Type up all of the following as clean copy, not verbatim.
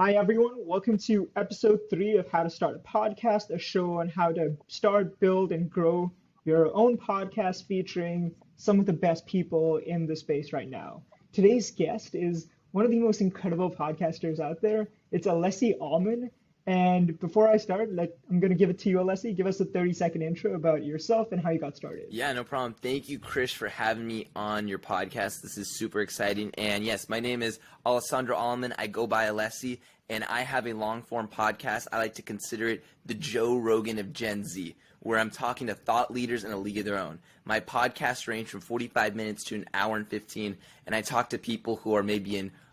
Hi, everyone. Welcome to episode 3 of How to Start a Podcast, a show on how to start, build, and grow your own podcast featuring some of the best people in the space right now. Today's guest is one of the most incredible podcasters out there. It's Alessi Allaman. And before I start, I'm going to give it to you, Alessi. Give us a 30-second intro about yourself and how you got started. Yeah, no problem. Thank you, Krish, for having me on your podcast. This is super exciting. And yes, my name is Alessandro Allaman. I go by Alessi, and I have a long-form podcast. I like to consider it the Joe Rogan of Gen Z, where I'm talking to thought leaders in a league of their own. My podcasts range from 45 minutes to an hour and 15, and I talk to people who are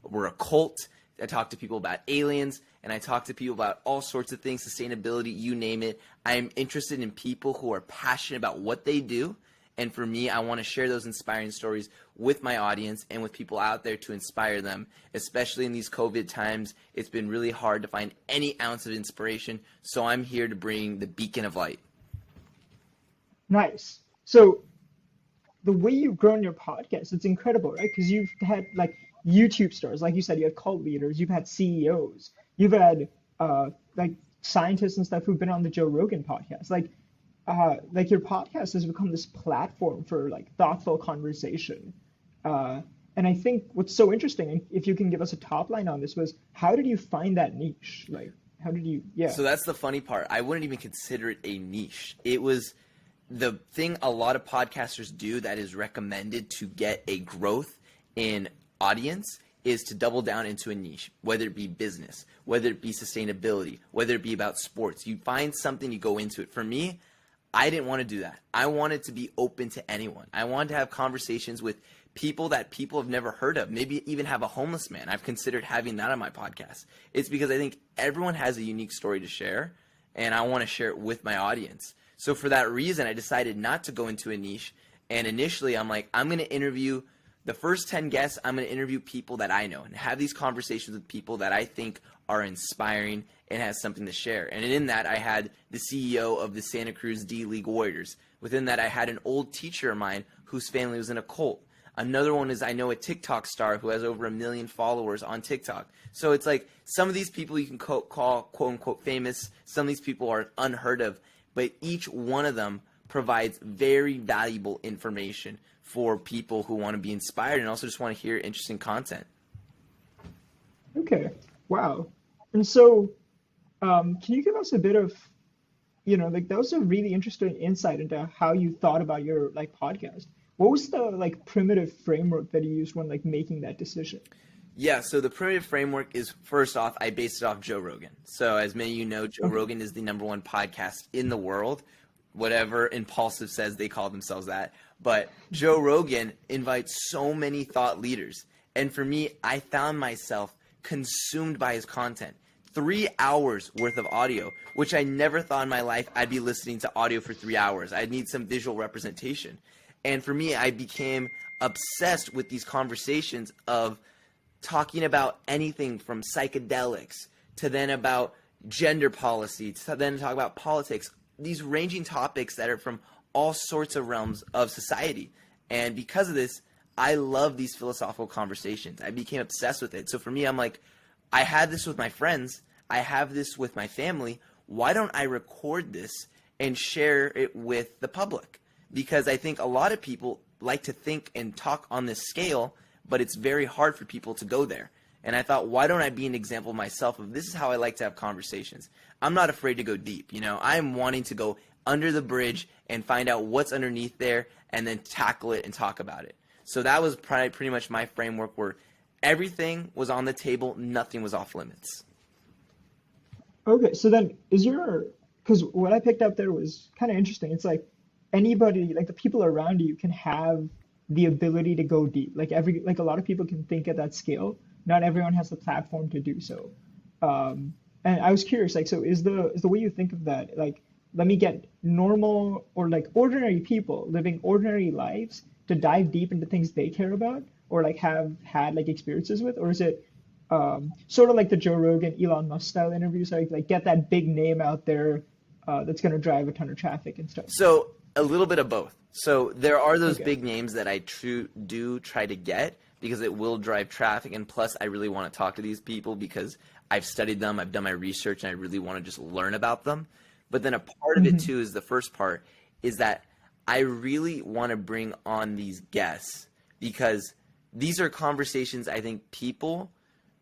we're a cult. I talk to people about aliens, and I talk to people about all sorts of things, sustainability, you name it. I'm interested in people who are passionate about what they do, and for me, I want to share those inspiring stories with my audience and with people out there to inspire them, especially in these COVID times. It's been really hard to find any ounce of inspiration, so I'm here to bring the beacon of light. Nice. So the way you've grown your podcast, it's incredible, right? Because you've had YouTube stars, like you said, you had cult leaders, you've had CEOs, you've had scientists and stuff who've been on the Joe Rogan podcast. Your podcast has become this platform for thoughtful conversation. And I think what's so interesting, and if you can give us a top line on this, was how did you find that niche? How did you? Yeah. So that's the funny part. I wouldn't even consider it a niche. It was the thing a lot of podcasters do that is recommended to get a growth in audience is to double down into a niche, whether it be business, whether it be sustainability, whether it be about sports. You find something, you go into it. For me, I didn't want to do that. I wanted to be open to anyone. I wanted to have conversations with people that people have never heard of, maybe even have a homeless man. I've considered having that on my podcast. It's because I think everyone has a unique story to share, and I want to share it with my audience. So for that reason, I decided not to go into a niche. And initially, I'm going to interview the first 10 guests. I'm going to interview people that I know and have these conversations with people that I think are inspiring and has something to share. And in that, I had the CEO of the Santa Cruz D-League Warriors. Within that, I had an old teacher of mine whose family was in a cult. Another one is I know a TikTok star who has over 1 million followers on TikTok. So it's like some of these people you can call quote-unquote famous. Some of these people are unheard of. But each one of them provides very valuable information for people who want to be inspired and also just want to hear interesting content. Okay. Wow. And so can you give us a bit of, that was a really interesting insight into how you thought about your podcast. What was the primitive framework that you used when making that decision? Yeah, so the primitive framework is, first off, I based it off Joe Rogan. So as many of you know, Joe Rogan is the #1 podcast in the world. Whatever Impulsive says, they call themselves that. But Joe Rogan invites so many thought leaders. And for me, I found myself consumed by his content. 3 hours worth of audio, which I never thought in my life I'd be listening to audio for 3 hours. I'd need some visual representation. And for me, I became obsessed with these conversations of talking about anything from psychedelics to then about gender policy to then talk about politics. These ranging topics that are from all sorts of realms of society. And because of this, I love these philosophical conversations. I became obsessed with it. So for me, I'm like, I had this with my friends. I have this with my family. Why don't I record this and share it with the public? Because I think a lot of people like to think and talk on this scale, but it's very hard for people to go there. And I thought, why don't I be an example of myself of this is how I like to have conversations. I'm not afraid to go deep. I'm wanting to go under the bridge and find out what's underneath there and then tackle it and talk about it. So that was pretty much my framework where everything was on the table, nothing was off limits. Okay, so then because what I picked up there was kind of interesting. It's anybody, the people around you can have the ability to go deep. A lot of people can think at that scale. Not everyone has the platform to do so. And I was curious, so is the way you think of that, let me get normal or ordinary people living ordinary lives to dive deep into things they care about or have had experiences with, or is it sort of like the Joe Rogan, Elon Musk style interviews, get that big name out there that's going to drive a ton of traffic and stuff? So a little bit of both. So there are those big names that I do try to get, because it will drive traffic. And plus, I really want to talk to these people because I've studied them, I've done my research, and I really want to just learn about them. But then a part of it too is the first part is that I really want to bring on these guests because these are conversations I think people,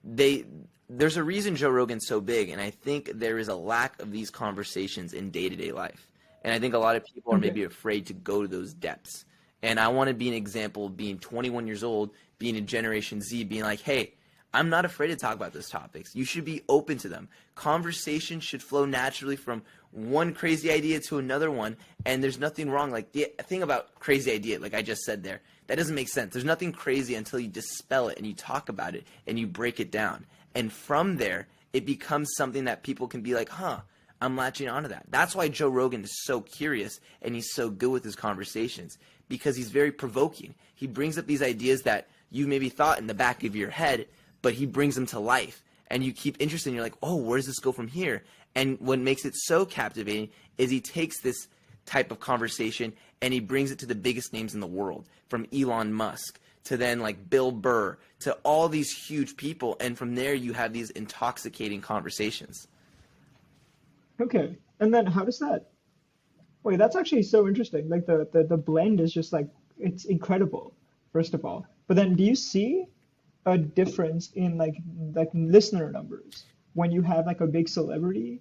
there's a reason Joe Rogan's so big, and I think there is a lack of these conversations in day-to-day life. And I think a lot of people are maybe afraid to go to those depths. And I want to be an example of being 21 years old, being in Generation Z, being like, hey, I'm not afraid to talk about those topics. You should be open to them. Conversation should flow naturally from one crazy idea to another one, and there's nothing wrong. Like the thing about crazy idea, like I just said there, that doesn't make sense. There's nothing crazy until you dispel it and you talk about it and you break it down. And from there, it becomes something that people can be like, huh, I'm latching onto that. That's why Joe Rogan is so curious and he's so good with his conversations, because he's very provoking. He brings up these ideas that you maybe thought in the back of your head, but he brings them to life. And you keep interested and you're like, oh, where does this go from here? And what makes it so captivating is he takes this type of conversation and he brings it to the biggest names in the world, from Elon Musk to then like Bill Burr to all these huge people. And from there, you have these intoxicating conversations. Okay. And then how does that, wait, that's actually so interesting. Like the blend is just like, it's incredible, first of all. But then do you see a difference in like listener numbers when you have like a big celebrity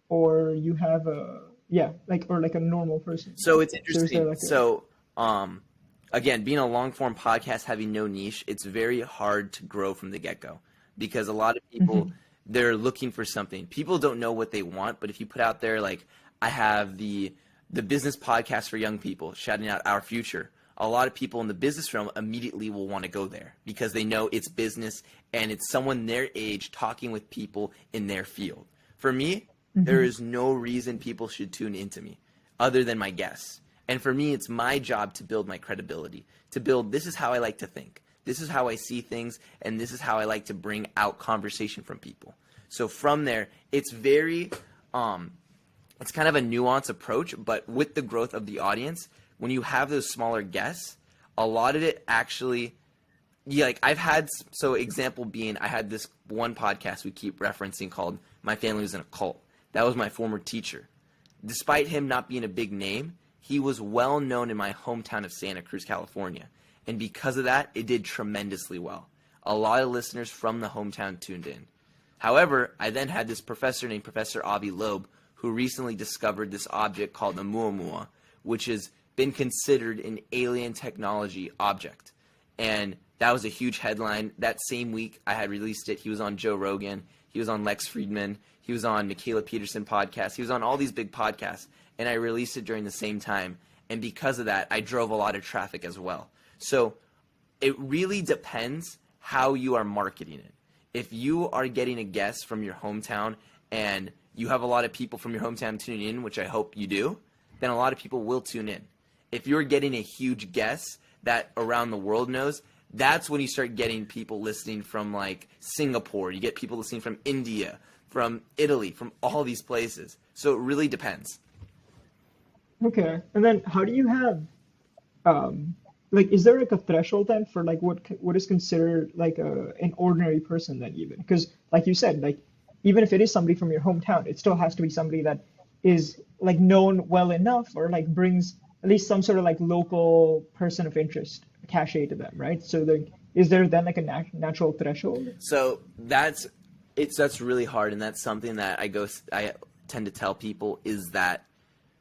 or you have or like a normal person? So it's So is interesting. there like So, again, being a long form podcast, having no niche, it's very hard to grow from the get go because a lot of people, they're looking for something. People don't know what they want, but if you put out there, like I have the business podcast for young people, shouting out Our Future, a lot of people in the business realm immediately will want to go there because they know it's business and it's someone their age talking with people in their field. For me, there is no reason people should tune into me other than my guests. And for me, it's my job to build my credibility, to build, this is how I like to think. This is how I see things, and this is how I like to bring out conversation from people. So from there, it's very, it's kind of a nuanced approach, but with the growth of the audience, when you have those smaller guests, a lot of it actually, like I've had, so example being, I had this one podcast we keep referencing called My Family Was in a Cult. That was my former teacher. Despite him not being a big name, he was well known in my hometown of Santa Cruz, California. And because of that, it did tremendously well. A lot of listeners from the hometown tuned in. However, I then had this professor named Professor Avi Loeb, who recently discovered this object called the Muamua, which has been considered an alien technology object. And that was a huge headline. That same week I had released it. He was on Joe Rogan. He was on Lex Friedman. He was on Michaela Peterson podcast. He was on all these big podcasts. And I released it during the same time. And because of that, I drove a lot of traffic as well. So it really depends how you are marketing it. If you are getting a guest from your hometown and you have a lot of people from your hometown tuning in, which I hope you do, then a lot of people will tune in. If you're getting a huge guest that around the world knows, that's when you start getting people listening from like Singapore. You get people listening from India, from Italy, from all these places. So it really depends. Okay. And then how do you have like is there like a threshold then for like what is considered like an ordinary person then even? Because like you said, like even if it is somebody from your hometown, it still has to be somebody that is like known well enough or like brings at least some sort of like local person of interest cachet to them, right? So like is there then like a natural threshold? So that's really hard, and that's something that I tend to tell people is that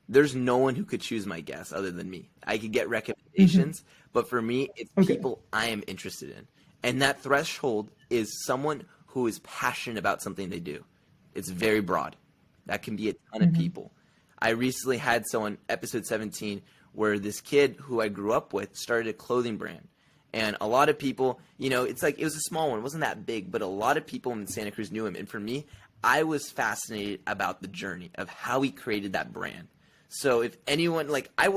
there's no one who could choose my guests other than me. I could get recommendations, but for me, it's people I am interested in. And that threshold is someone who is passionate about something they do. It's very broad. That can be a ton of people. I recently had someone, episode 17, where this kid who I grew up with started a clothing brand. And a lot of people, it's like, it was a small one. It wasn't that big, but a lot of people in Santa Cruz knew him. And for me, I was fascinated about the journey of how he created that brand. So if anyone, like I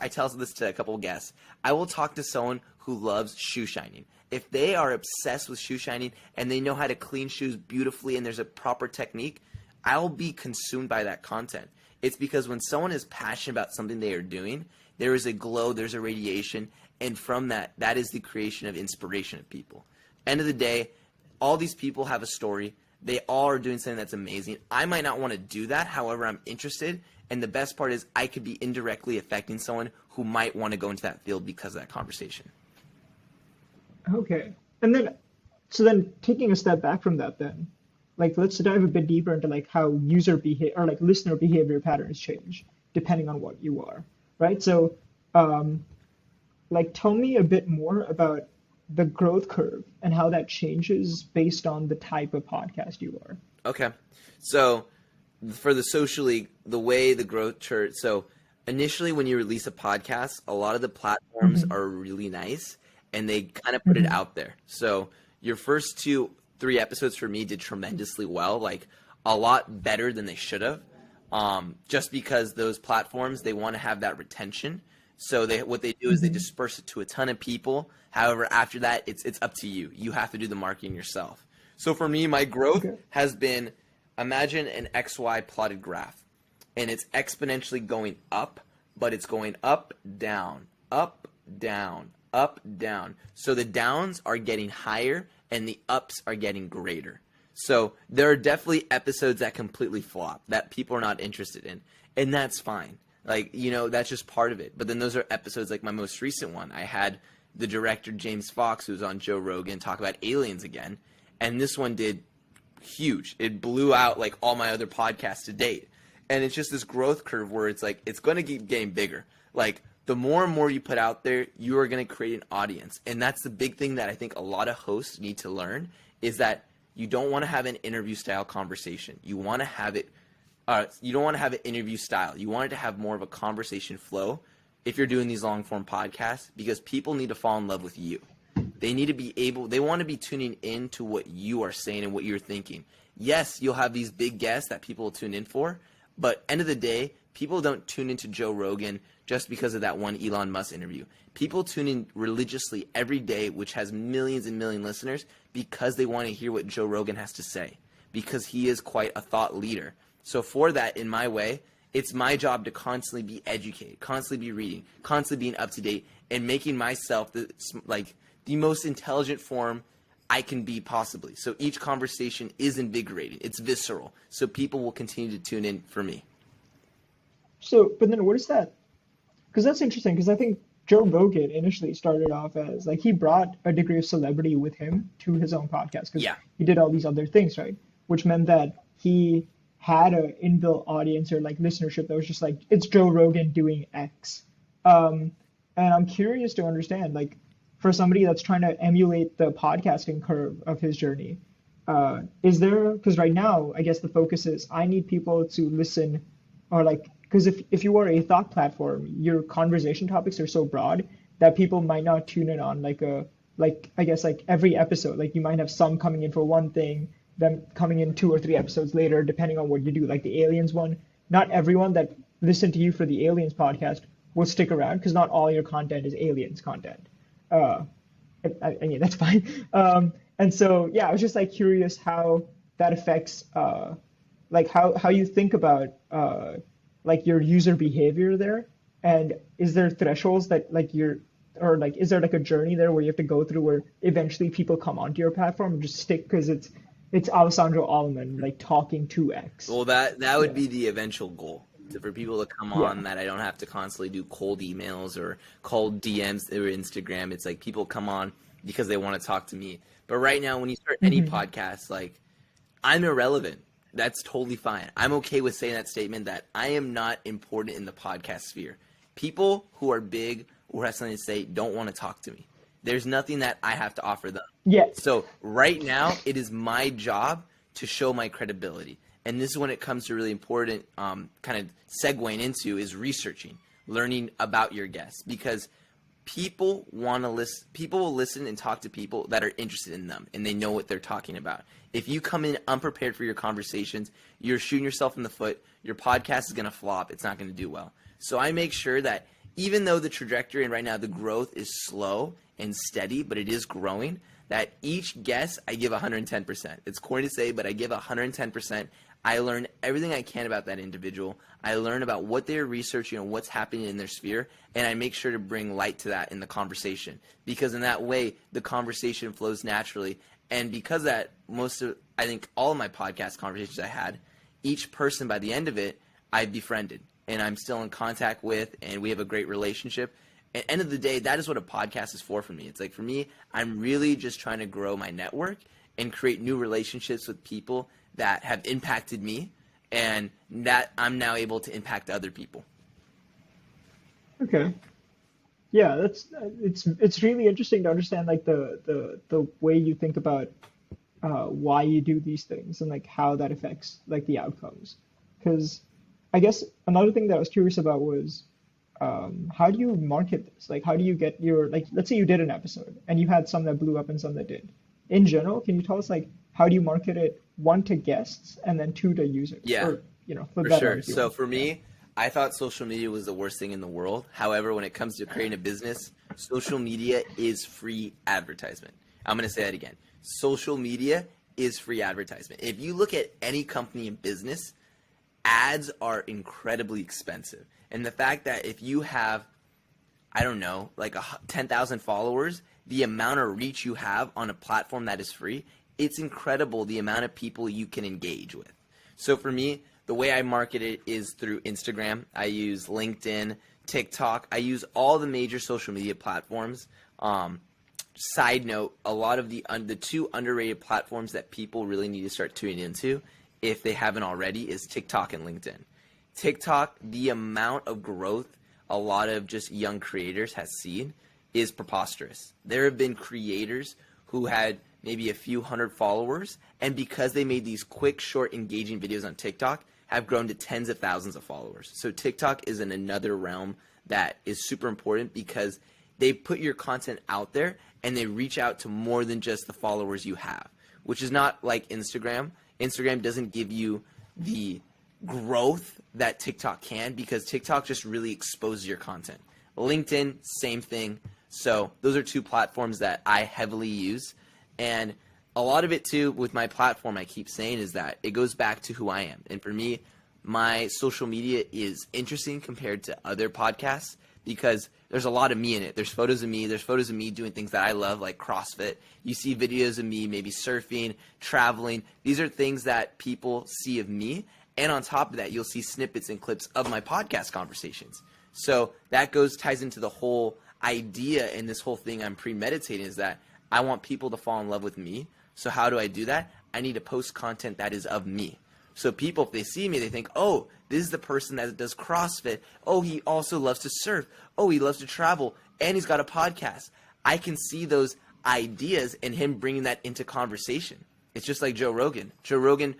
tell this to a couple of guests, I will talk to someone who loves shoe shining. If they are obsessed with shoe shining and they know how to clean shoes beautifully and there's a proper technique, I'll be consumed by that content. It's because when someone is passionate about something they are doing, there is a glow, there's a radiation, And from that, that is the creation of inspiration of people. End of the day, all these people have a story. They all are doing something that's amazing. I might not want to do that. However, I'm interested. And the best part is I could be indirectly affecting someone who might want to go into that field because of that conversation. Okay. And then, so then taking a step back from that then, like let's dive a bit deeper into like how user behavior or like listener behavior patterns change depending on what you are, right? So, like tell me a bit more about the growth curve and how that changes based on the type of podcast you are. Okay. So for the socially, the way the growth chart, so initially when you release a podcast, a lot of the platforms are really nice and they kind of put it out there. So your first 2-3 episodes for me did tremendously well, like a lot better than they should have. Just because those platforms, they want to have that retention. So what they do is they disperse it to a ton of people. However, after that, it's up to you. You have to do the marketing yourself. So for me, my growth has been, imagine an XY plotted graph. And it's exponentially going up, but it's going up, down, up, down, up, down. So the downs are getting higher and the ups are getting greater. So there are definitely episodes that completely flop, that people are not interested in. And that's fine. Like, you know, that's just part of it. But then those are episodes like my most recent one. I had the director, James Fox, who was on Joe Rogan, talk about aliens again. And this one did huge. It blew out like all my other podcasts to date. And it's just this growth curve where it's like, it's going to keep getting bigger. Like the more and more you put out there, you are going to create an audience. And that's the big thing that I think a lot of hosts need to learn is that you don't want to have an interview style conversation. You want to have it, you don't want to have an interview style. You want it to have more of a conversation flow if you're doing these long form podcasts, because people need to fall in love with you. They need to be able, they want to be tuning in to what you are saying and what you're thinking. Yes, you'll have these big guests that people will tune in for, but end of the day, people don't tune into Joe Rogan just because of that one Elon Musk interview. People tune in religiously every day, which has millions and millions listeners, because they want to hear what Joe Rogan has to say, because he is quite a thought leader. So for that, in my way, it's my job to constantly be educated, constantly be reading, constantly being up to date, and making myself the most intelligent form I can be possibly. So each conversation is invigorating. It's visceral. So people will continue to tune in for me. So, but then what is that? Because that's interesting, because I think Joe Rogan initially started off as, like, he brought a degree of celebrity with him to his own podcast, because he did all these other things, right? Which meant that he had an inbuilt audience or, like, listenership that was just like, it's Joe Rogan doing X. And I'm curious to understand, like, for somebody that's trying to emulate the podcasting curve of his journey, is there, because right now, I guess the focus is I need people to listen, or like, because if you are a thought platform, your conversation topics are so broad that people might not tune in on I guess like every episode. Like you might have some coming in for one thing, then coming in 2 or 3 episodes later, depending on what you do. Like the aliens one, not everyone that listened to you for the aliens podcast will stick around, because not all your content is aliens content. I mean, that's fine. And so, yeah, I was just like curious how that affects, like how you think about, like your user behavior there. And is there thresholds that like or like, is there like a journey there where you have to go through where eventually people come onto your platform and just stick because it's Alessandro Allaman, like talking to X? Well, that would be the eventual goal. For people to come on that I don't have to constantly do cold emails or cold DMs or Instagram. It's like people come on because they want to talk to me. But right now, when you start any podcast, like I'm irrelevant. That's totally fine. I'm okay with saying that statement that I am not important in the podcast sphere. People who are big or have something to say don't want to talk to me. There's nothing that I have to offer them. So right now, it is my job to show my credibility. And this is when it comes to really important kind of segueing into is researching, learning about your guests, because people want to listen. People will listen and talk to people that are interested in them and they know what they're talking about. If you come in unprepared for your conversations, you're shooting yourself in the foot. Your podcast is going to flop. It's not going to do well. So I make sure that even though the trajectory and right now the growth is slow and steady, but it is growing, that each guest I give 110%. It's corny to say, but I give 110%. I learn everything I can about that individual. I learn about what they're researching and what's happening in their sphere, and I make sure to bring light to that in the conversation, because in that way the conversation flows naturally. And because of that, I think all of my podcast conversations I had, each person by the end of it I befriended and I'm still in contact with, and we have a great relationship. At the end of the day, that is what a podcast is for me. It's like, for me, I'm really just trying to grow my network and create new relationships with people that have impacted me, and that I'm now able to impact other people. Okay. Yeah, it's really interesting to understand like the way you think about why you do these things and like how that affects like the outcomes. Because I guess another thing that I was curious about was how do you market this? Like, how do you get your, like, let's say you did an episode and you had some that blew up and some that did. In general, can you tell us like how do you market it, one, to guests, and then two, to users? Yeah, or, for sure. So for me, I thought social media was the worst thing in the world. However, when it comes to creating a business, social media is free advertisement. I'm going to say that again. Social media is free advertisement. If you look at any company in business, ads are incredibly expensive. And the fact that if you have, I don't know, like 10,000 followers, the amount of reach you have on a platform that is free, it's incredible the amount of people you can engage with. So for me, the way I market it is through Instagram. I use LinkedIn, TikTok. I use all the major social media platforms. Side note, a lot of the two underrated platforms that people really need to start tuning into, if they haven't already, is TikTok and LinkedIn. TikTok, the amount of growth a lot of just young creators has seen is preposterous. There have been creators who had maybe a few hundred followers, and because they made these quick, short, engaging videos on TikTok, have grown to tens of thousands of followers. So TikTok is in another realm that is super important, because they put your content out there and they reach out to more than just the followers you have, which is not like Instagram. Instagram doesn't give you the growth that TikTok can, because TikTok just really exposes your content. LinkedIn, same thing. So those are two platforms that I heavily use. And a lot of it too with my platform, I keep saying, is that it goes back to who I am. And for me, my social media is interesting compared to other podcasts, because there's a lot of me in it. There's photos of me. There's photos of me doing things that I love, like CrossFit. You see videos of me maybe surfing, traveling. These are things that people see of me. And on top of that, you'll see snippets and clips of my podcast conversations. So that ties into the whole idea, and this whole thing I'm premeditating, is that I want people to fall in love with me. So how do I do that? I need to post content that is of me. So people, if they see me, they think, oh, this is the person that does CrossFit. Oh, he also loves to surf. Oh, he loves to travel. And he's got a podcast. I can see those ideas and him bringing that into conversation. It's just like Joe Rogan. Joe Rogan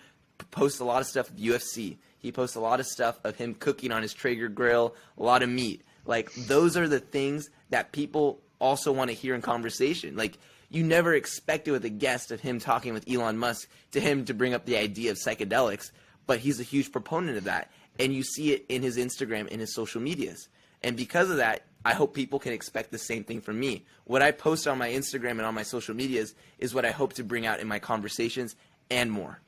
posts a lot of stuff with UFC. He posts a lot of stuff of him cooking on his Traeger grill, a lot of meat. Like, those are the things that people also want to hear in conversation. Like, you never expected with a guest of him talking with Elon Musk to him to bring up the idea of psychedelics, but he's a huge proponent of that. And you see it in his Instagram, in his social medias. And because of that, I hope people can expect the same thing from me. What I post on my Instagram and on my social medias is what I hope to bring out in my conversations and more.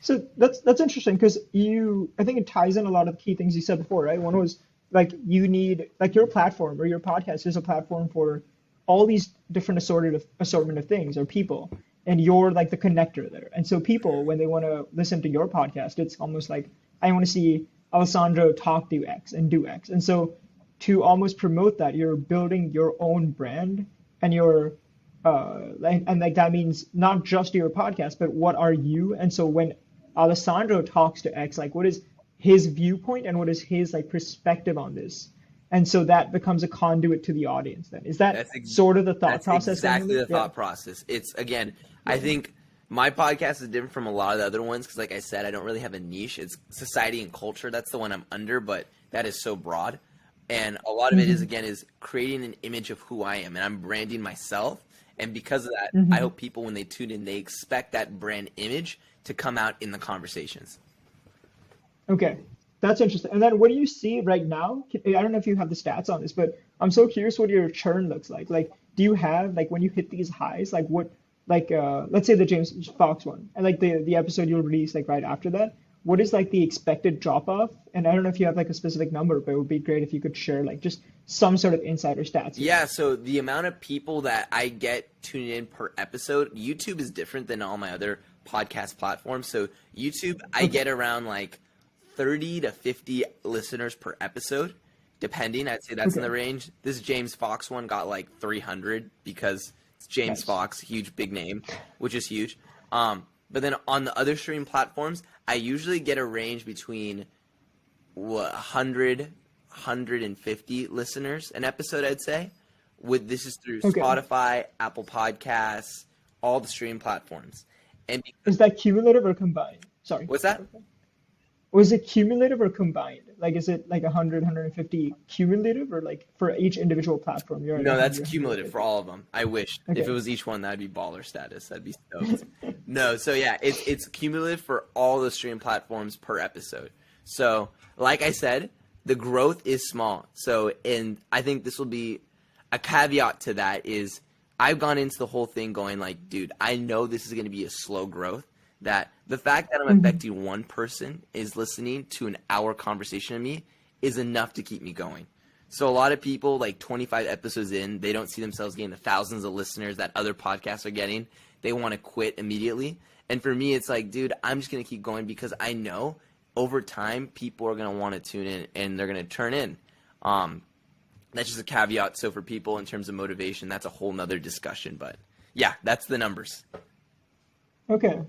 So that's interesting, because I think it ties in a lot of key things you said before, right? One was like, you need, like, your platform or your podcast is a platform for all these different assortment of things or people, and you're like the connector there. And so people, when they want to listen to your podcast, it's almost like, I want to see Alessandro talk to X and do X. And so to almost promote that, you're building your own brand, and that means not just your podcast, but what are you? And so when Alessandro talks to X, like, what is his viewpoint and what is his like perspective on this? And so that becomes a conduit to the audience then. Is that sort of the thought process? Exactly the thought process. It's, again, I think my podcast is different from a lot of the other ones, because like I said, I don't really have a niche. It's society and culture. That's the one I'm under, but that is so broad. And a lot of it is creating an image of who I am, and I'm branding myself. And because of that, I hope people, when they tune in, they expect that brand image to come out in the conversations. Okay, that's interesting. And then what do you see right now? I don't know if you have the stats on this, but I'm so curious what your churn looks like. Like, do you have like when you hit these highs, like what, like let's say the James Fox one, and like the episode you'll release like right after that, what is like the expected drop off? And I don't know if you have like a specific number, but it would be great if you could share like just some sort of insider stats. Yeah, so the amount of people that I get tuning in per episode, YouTube is different than all my other podcast platforms. So YouTube, I get around like 30 to 50 listeners per episode, depending. I'd say that's in the range. This James Fox one got like 300 because it's James Fox, huge big name, which is huge. But then on the other streaming platforms, I usually get a range between 100, 150 listeners an episode, I'd say. This is through Spotify, Apple Podcasts, all the streaming platforms. And is that cumulative or combined? Sorry. What's that? Was it cumulative or combined? Like, is it like 100, 150 cumulative, or like for each individual platform? No, that's cumulative for all of them. I wish if it was each one, that'd be baller status. That'd be stoked. No, so yeah, it's cumulative for all the stream platforms per episode. So, like I said, the growth is small. So, and I think this will be a caveat to that is I've gone into the whole thing going like, dude, I know this is going to be a slow growth. That the fact that I'm affecting one person is listening to an hour conversation of me is enough to keep me going. So a lot of people, like 25 episodes in, they don't see themselves getting the thousands of listeners that other podcasts are getting. They want to quit immediately. And for me, it's like, dude, I'm just going to keep going because I know over time people are going to want to tune in and they're going to turn in. That's just a caveat. So for people in terms of motivation, that's a whole nother discussion. But yeah, that's the numbers. Okay.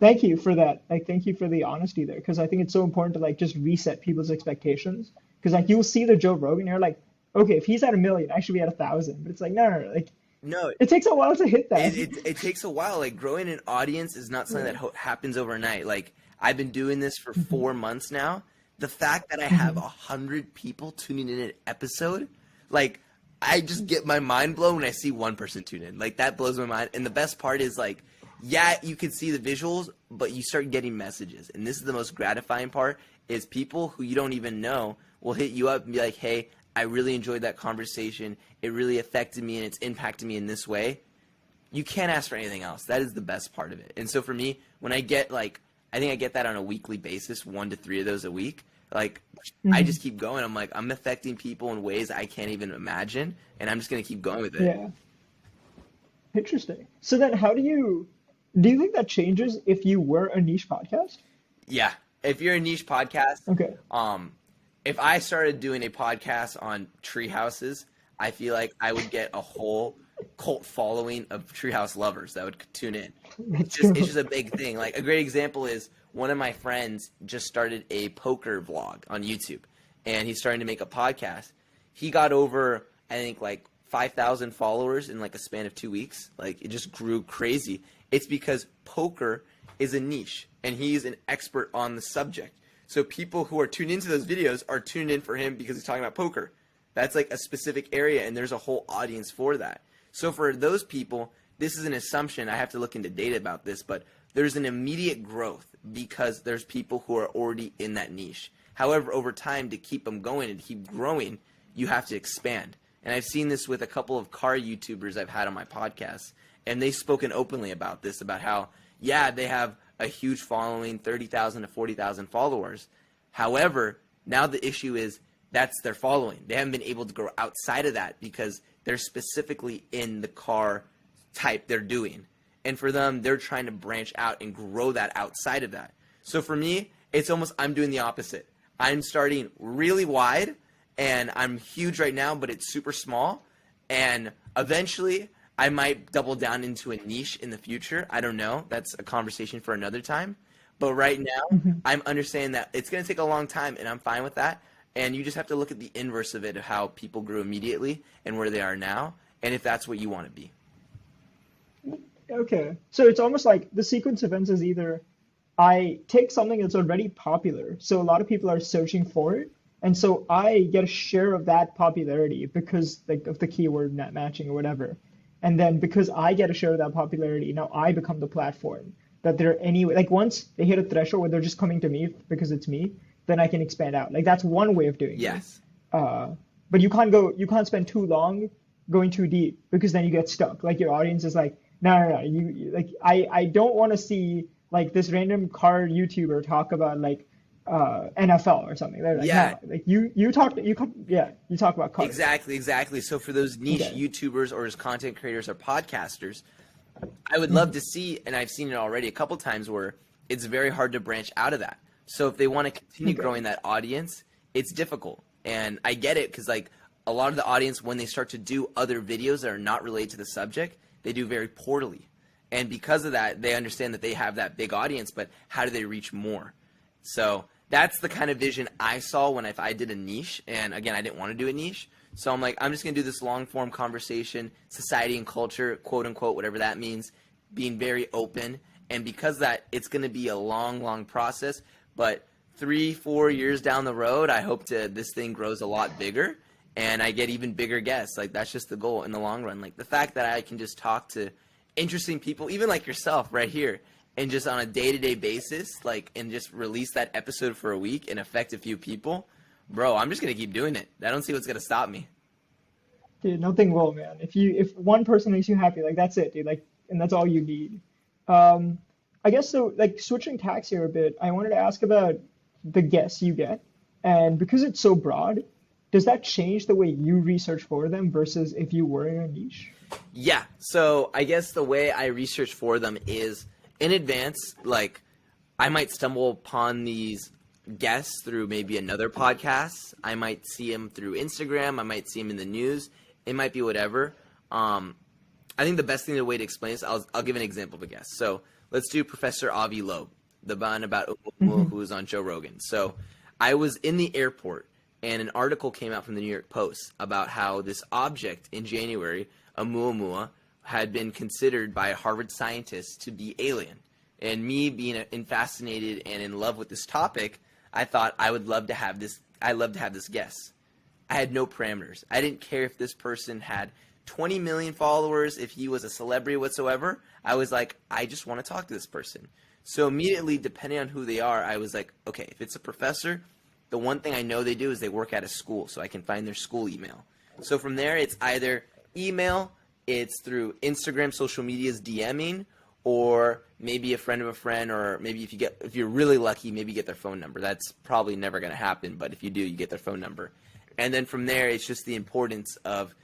Thank you for that. Like, thank you for the honesty there, because I think it's so important to like just reset people's expectations. Because like you'll see the Joe Rogan, you're like, okay, if he's at 1 million, I should be at 1,000. But it's like, no, like, no, it takes a while to hit that. It takes a while. Like growing an audience is not something that happens overnight. Like I've been doing this for 4 months now. The fact that I have 100 people tuning in an episode, like I just get my mind blown when I see one person tune in. Like that blows my mind. And the best part is like, yeah, you can see the visuals, but you start getting messages. And this is the most gratifying part is people who you don't even know will hit you up and be like, hey, I really enjoyed that conversation. It really affected me and it's impacted me in this way. You can't ask for anything else. That is the best part of it. And so for me, when I get like, I think I get that on a weekly basis, 1 to 3 of those a week. Like I just keep going. I'm like, I'm affecting people in ways I can't even imagine. And I'm just going to keep going with it. Yeah. Interesting. So then do you think that changes if you were a niche podcast? Yeah. If you're a niche podcast, okay. If I started doing a podcast on tree houses, I feel like I would get a whole cult following of treehouse lovers that would tune in. It's just a big thing. Like a great example is one of my friends just started a poker vlog on YouTube, and he's starting to make a podcast. He got over, I think, like 5,000 followers in like a span of 2 weeks. Like it just grew crazy. It's because poker is a niche, and he's an expert on the subject. So people who are tuned into those videos are tuned in for him because he's talking about poker. That's like a specific area, and there's a whole audience for that. So for those people, this is an assumption. I have to look into data about this, but there's an immediate growth because there's people who are already in that niche. However, over time, to keep them going and keep growing, you have to expand. And I've seen this with a couple of car YouTubers I've had on my podcast, and they've spoken openly about this, about how, yeah, they have a huge following, 30,000 to 40,000 followers. However, now the issue is that's their following. They haven't been able to grow outside of that because they're specifically in the car type they're doing. And for them, they're trying to branch out and grow that outside of that. So for me, it's almost I'm doing the opposite. I'm starting really wide, and I'm huge right now, but it's super small. And eventually, I might double down into a niche in the future. I don't know. That's a conversation for another time. But right now, I'm understanding that it's going to take a long time, and I'm fine with that. And you just have to look at the inverse of it, of how people grew immediately and where they are now, and if that's what you want to be. Okay. So it's almost like the sequence of events is either I take something that's already popular, so a lot of people are searching for it, and so I get a share of that popularity because like of the keyword net matching or whatever. And then because I get a share of that popularity, now I become the platform that they're anyway, like once they hit a threshold where they're just coming to me because it's me, then I can expand out. Like that's one way of doing it. Yes. But you can't spend too long going too deep because then you get stuck. Like your audience is like, no, like I don't want to see like this random car YouTuber talk about like NFL or something. They're like, Yeah, no, like you talk about cars. exactly. So for those niche Okay. YouTubers or as content creators or podcasters, I would love to see, and I've seen it already a couple times where it's very hard to branch out of that. So if they want to continue Okay. growing that audience, it's difficult. And I get it because like a lot of the audience, when they start to do other videos that are not related to the subject, they do very poorly. And because of that, they understand that they have that big audience, but how do they reach more? So that's the kind of vision I saw when if I did a niche. And again, I didn't want to do a niche. So I'm like, I'm just going to do this long form conversation, society and culture, quote unquote, whatever that means, being very open. And because of that, it's going to be a long process. But 3-4 years down the road, I hope this thing grows a lot bigger and I get even bigger guests. Like that's just the goal in the long run. Like the fact that I can just talk to interesting people, even like yourself right here, and just on a day-to-day basis, like, and just release that episode for a week and affect a few people, bro, I'm just gonna keep doing it. I don't see what's gonna stop me. Dude, nothing will, man. If one person makes you happy, like that's it, dude. Like, and that's all you need. Um, I guess so. Like switching tacks here a bit, I wanted to ask about the guests you get, and because it's so broad, does that change the way you research for them versus if you were in a niche? Yeah, so I guess the way I research for them is in advance, like, I might stumble upon these guests through maybe another podcast. I might see them through Instagram. I might see them in the news. It might be whatever. I think the best thing, the way to explain this, I'll give an example of a guest. So let's do Professor Avi Loeb, the one about Oumuamua who was on Joe Rogan. So I was in the airport, and an article came out from the New York Post about how this object in January, Oumuamua, had been considered by Harvard scientists to be alien. And me being fascinated and in love with this topic, I thought I would love to have this. I love to have this guest. I had no parameters. I didn't care if this person had 20 million followers, if he was a celebrity whatsoever. I was like, I just want to talk to this person. So immediately, depending on who they are, I was like, okay, if it's a professor, the one thing I know they do is they work at a school, so I can find their school email. So from there, it's either email, it's through Instagram, social media's DMing, or maybe a friend of a friend, or maybe if you're really lucky, maybe get their phone number. That's probably never going to happen, but if you do, you get their phone number. And then from there, it's just the importance of,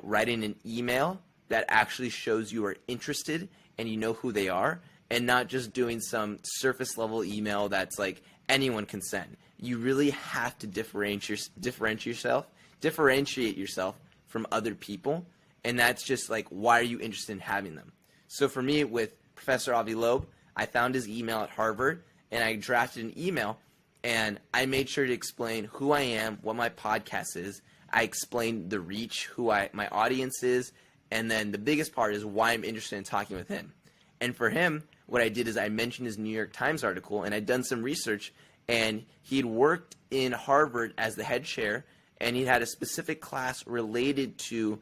writing an email that actually shows you are interested and you know who they are, and not just doing some surface level email that's like anyone can send. You really have to differentiate yourself from other people, and that's just like, why are you interested in having them? So for me, with Professor Avi Loeb, I found his email at Harvard, and I drafted an email, and I made sure to explain who I am, what my podcast is. I explained the reach, my audience is, and then the biggest part is why I'm interested in talking with him. And for him, what I did is I mentioned his New York Times article, and I'd done some research, and he'd worked in Harvard as the head chair, and he had a specific class related to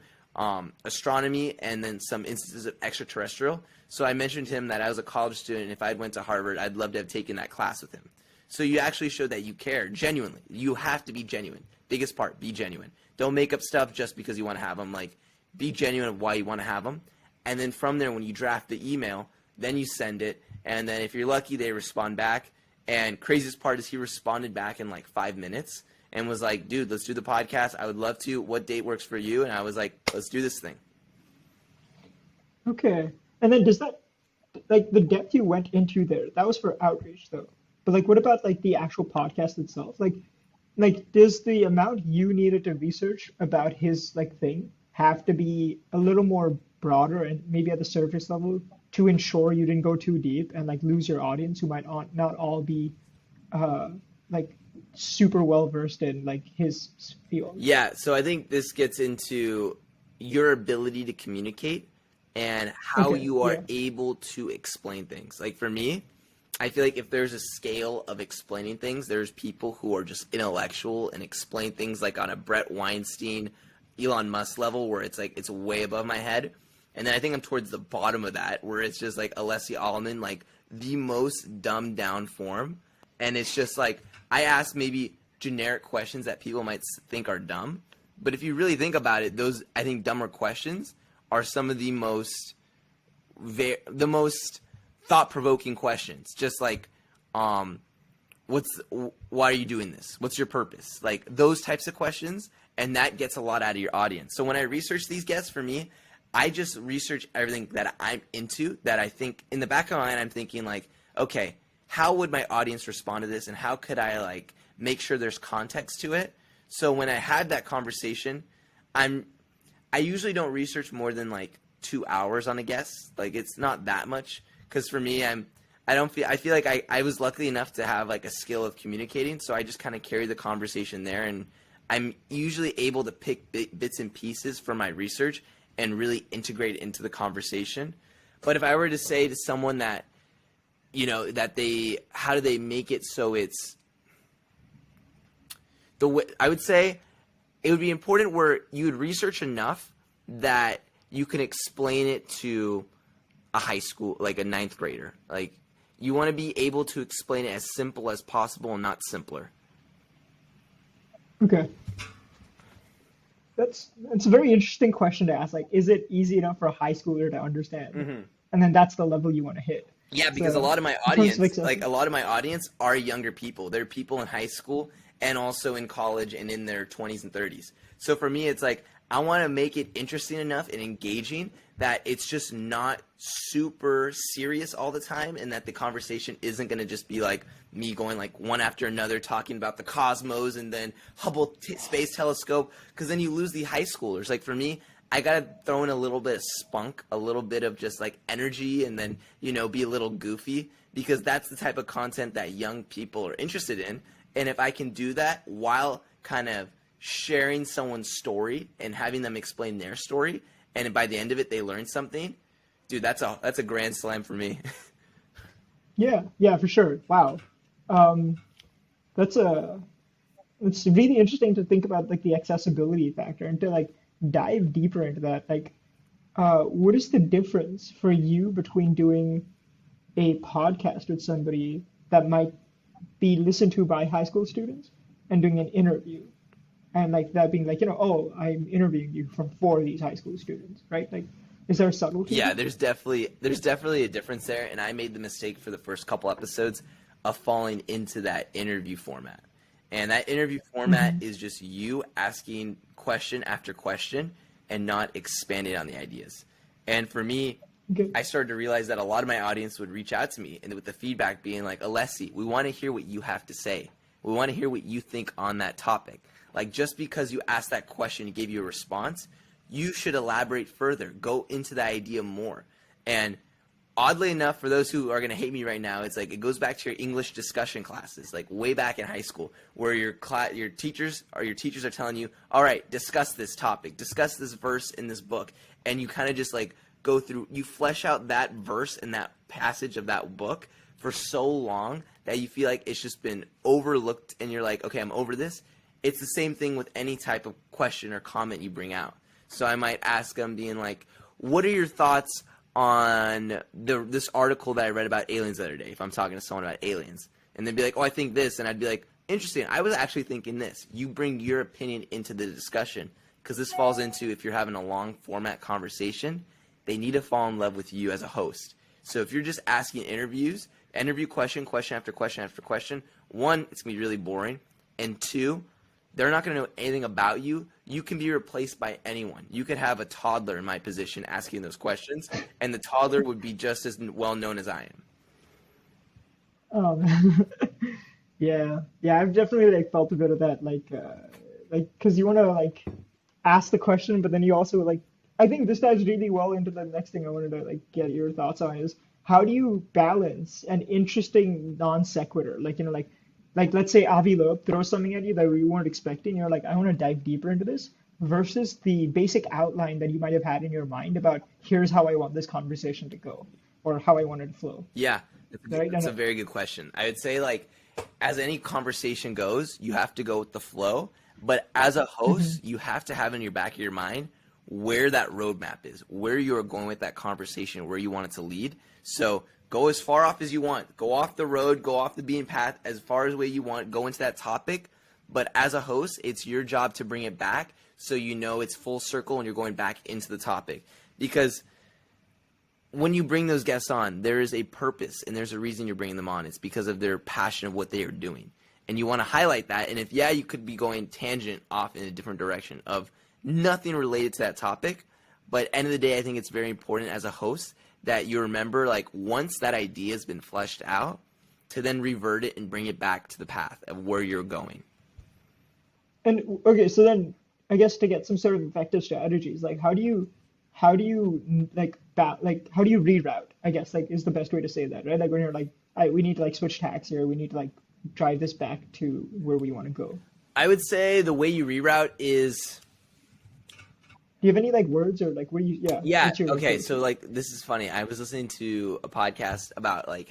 astronomy and then some instances of extraterrestrial. So I mentioned to him that I was a college student, and if I went to Harvard, I'd love to have taken that class with him. So you actually show that you care genuinely. You have to be genuine. Biggest part, be genuine. Don't make up stuff just because you want to have them. Like, be genuine of why you want to have them. And then from there, when you draft the email, then you send it. And then if you're lucky, they respond back. And craziest part is he responded back in like 5 minutes and was like, dude, let's do the podcast. I would love to. What date works for you? And I was like, let's do this thing. Okay. And then does that, like the depth you went into there, that was for outreach though. But like, what about like the actual podcast itself? Like, does the amount you needed to research about his like thing have to be a little more broader and maybe at the surface level to ensure you didn't go too deep and like lose your audience who might not all be like super well versed in like his field? Yeah, so I think this gets into your ability to communicate and how Okay, you are yeah. able to explain things. Like for me, I feel like if there's a scale of explaining things, there's people who are just intellectual and explain things like on a Brett Weinstein, Elon Musk level where it's like it's way above my head. And then I think I'm towards the bottom of that where it's just like Alessi Allaman, like the most dumbed down form. And it's just like I ask maybe generic questions that people might think are dumb, But if you really think about it, those, I think, dumber questions are some of the most thought-provoking questions. Just like, why are you doing this? What's your purpose? Like those types of questions, and that gets a lot out of your audience. So when I research these guests, for me, I just research everything that I'm into, that I think in the back of my mind, I'm thinking like, okay, how would my audience respond to this, and how could I like make sure there's context to it? So when I had that conversation, I usually don't research more than like 2 hours on a guest. Like it's not that much, because for me, I feel like I was lucky enough to have like a skill of communicating, so I just kind of carry the conversation there, and I'm usually able to pick bits and pieces from my research and really integrate it into the conversation. But if I were to say to someone that, you know, how do they make it so it's the way, I would say it would be important where you would research enough that you can explain it to a high school, like a ninth grader. Like you want to be able to explain it as simple as possible and not simpler. Okay. That's a very interesting question to ask. Like, is it easy enough for a high schooler to understand? Mm-hmm. And then that's the level you want to hit. Yeah, because So, a lot of my in terms of audience, accessibility. a lot of my audience are younger people. They're people in high school and also in college and in their 20s and 30s. So for me, it's like I want to make it interesting enough and engaging that it's just not super serious all the time, and that the conversation isn't going to just be like me going like one after another talking about the cosmos and then Hubble Space Telescope, because then you lose the high schoolers. Like for me, I got to throw in a little bit of spunk, a little bit of just like energy, and then, you know, be a little goofy, because that's the type of content that young people are interested in. And if I can do that while kind of sharing someone's story and having them explain their story, and by the end of it they learn something, dude, that's a grand slam for me. Yeah, for sure. Wow. Um, that's a it's really interesting to think about like the accessibility factor and to like dive deeper into that. Like, what is the difference for you between doing a podcast with somebody that might be listened to by high school students and doing an interview? And like that being like, oh, I'm interviewing you for these high school students, right? Like, is there a subtlety Yeah, there? there's definitely a difference there, and I made the mistake for the first couple episodes of falling into that interview format. And that interview format Hmm. is just you asking question after question and not expanding on the ideas. And for me, Okay. I started to realize that a lot of my audience would reach out to me, and with the feedback being like, Alessi, we want to hear what you have to say. We want to hear what you think on that topic. Like, just because you asked that question and gave you a response, you should elaborate further. Go into the idea more. And oddly enough, for those who are going to hate me right now, it's like it goes back to your English discussion classes, like way back in high school, where your teachers are telling you, all right, discuss this topic, discuss this verse in this book, and you kind of just like go through, you flesh out that verse and that passage of that book for so long that you feel like it's just been overlooked, and you're like, okay, I'm over this. It's the same thing with any type of question or comment you bring out. So I might ask them, being like, what are your thoughts on this article that I read about aliens the other day, if I'm talking to someone about aliens? And they'd be like, oh, I think this. And I'd be like, interesting. I was actually thinking this. You bring your opinion into the discussion, because this falls into, if you're having a long format conversation, they need to fall in love with you as a host. So if you're just asking interview question after question after question, one, it's going to be really boring. And two, they're not going to know anything about you. You can be replaced by anyone. You could have a toddler in my position asking those questions, and the toddler would be just as well known as I Um, yeah, I've definitely like felt a bit of that, like because you want to like ask the question, but then you also like, I think this ties really well into the next thing I wanted to like get your thoughts on is how do you balance an interesting non sequitur, like like let's say Avi Loeb throws something at you that we weren't expecting, you're like, I want to dive deeper into this, versus the basic outline that you might have had in your mind about here's how I want this conversation to go, or how I want it to flow, Yeah, right? that's a very good question. I would say, like, as any conversation goes, you have to go with the flow. But as a Mhm. host, you have to have in your back of your mind where that roadmap is, where you are going with that conversation, where you want it to lead. So go as far off as you want. Go off the road, go off the beaten path as far as way you want. Go into that topic. But as a host, it's your job to bring it back so you know it's full circle and you're going back into the topic. Because when you bring those guests on, there is a purpose and there's a reason you're bringing them on. It's because of their passion of what they are doing. And you want to highlight that. And if, you could be going tangent off in a different direction of nothing related to that topic. But at the end of the day, I think it's very important as a host that you remember, like, once that idea has been fleshed out, to then revert it and bring it back to the path of where you're going. And okay, so then I guess to get some sort of effective strategies, like how do you how do you how do you reroute? I guess like is the best way to say that, right? Like when you're like, we need to like switch tacks here, we need to like drive this back to where we want to go. I would say the way you reroute is. Do you have any like words or like what do you? Yeah. Okay. So like this is funny. I was listening to a podcast about like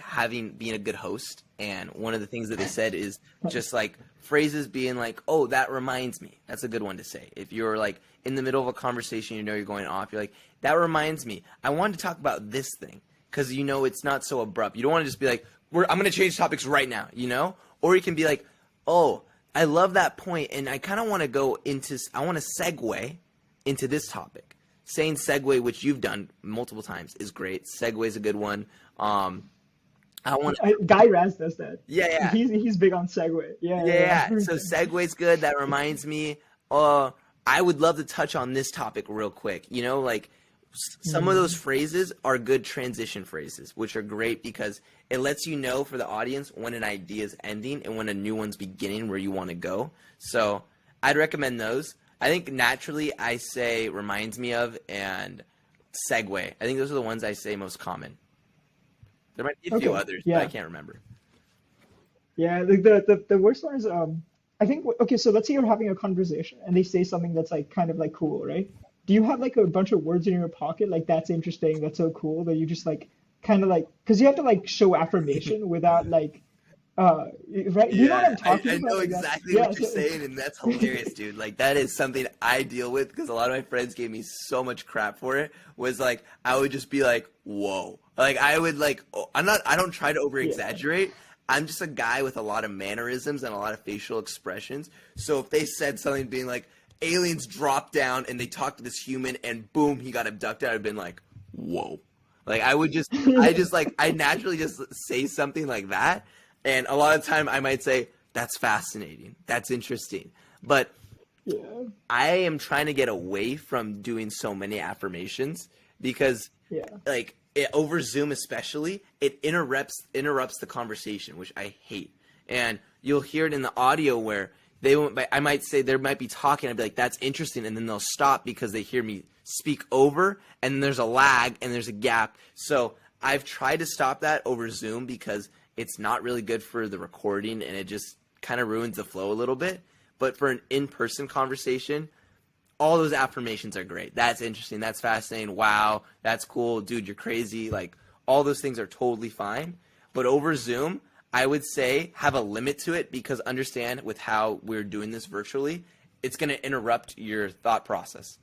being a good host, and one of the things that they said is just like phrases being like, "Oh, that reminds me." That's a good one to say. If you're like in the middle of a conversation, you know you're going off. You're like, "That reminds me. I wanted to talk about this thing," because you know it's not so abrupt. You don't want to just be like, "I'm going to change topics right now," you know? Or you can be like, "Oh, I love that point, and I kind of want to go into. I want to segue into this topic." Saying segue, which you've done multiple times, is great. Segue is a good one. Guy Raz does that. Yeah. He's big on segue. Yeah. So segue's good. That reminds me. I would love to touch on this topic real quick. You know, like some of those phrases are good transition phrases, which are great because it lets you know for the audience when an idea is ending and when a new one's beginning where you want to go. So I'd recommend those. I think naturally I say reminds me of and segue. I think those are the ones I say most common. There might be a few others, but I can't remember. Yeah, the worst one is I think okay, so let's say you're having a conversation and they say something that's like kind of like cool, right? Do you have like a bunch of words in your pocket like that's interesting, that's so cool that you just like kind of like because you have to like show affirmation without like right? You know what I'm talking about? I know exactly what you're saying, and that's hilarious, dude. Like, that is something I deal with because a lot of my friends gave me so much crap for it. Was like, I would just be like, whoa. Like, I would like, I don't try to over exaggerate. I'm just a guy with a lot of mannerisms and a lot of facial expressions. So if they said something being like, aliens dropped down and they talked to this human and boom, he got abducted, I'd have been like, whoa. Like, I naturally just say something like that. And a lot of time I might say, that's fascinating. That's interesting. But I am trying to get away from doing so many affirmations because like over Zoom especially, it interrupts the conversation, which I hate. And you'll hear it in the audio where I might say they might be talking. I'd be like, that's interesting. And then they'll stop because they hear me speak over and there's a lag and there's a gap. So I've tried to stop that over Zoom because it's not really good for the recording and it just kind of ruins the flow a little bit. But for an in-person conversation, all those affirmations are great. That's interesting. That's fascinating. Wow. That's cool. Dude, you're crazy. Like, all those things are totally fine. But over Zoom, I would say have a limit to it because understand with how we're doing this virtually, it's going to interrupt your thought process.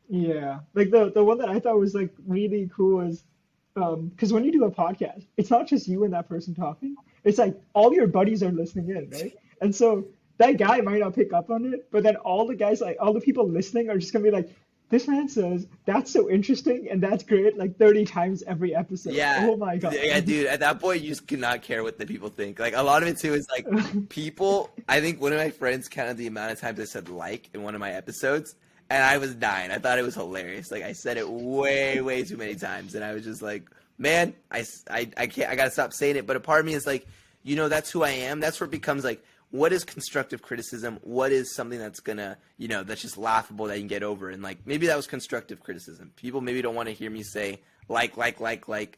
Yeah. Like the one that I thought was like really cool is because when you do a podcast, it's not just you and that person talking. It's like all your buddies are listening in, right? And so that guy might not pick up on it, but then all the guys, like all the people listening are just gonna be like, this man says that's so interesting and that's great like 30 times every episode. Yeah. Oh my God. Yeah, dude, at that point you just cannot care what the people think. Like a lot of it too is like people, I think one of my friends counted the amount of times I said like in one of my episodes. And I was dying. I thought it was hilarious. Like I said it way too many times, and I was just like, man, I can't. I gotta stop saying it. But a part of me is like, you know, that's who I am. That's where it becomes like, what is constructive criticism? What is something that's gonna, you know, that's just laughable that you can get over? And like maybe that was constructive criticism. People maybe don't want to hear me say like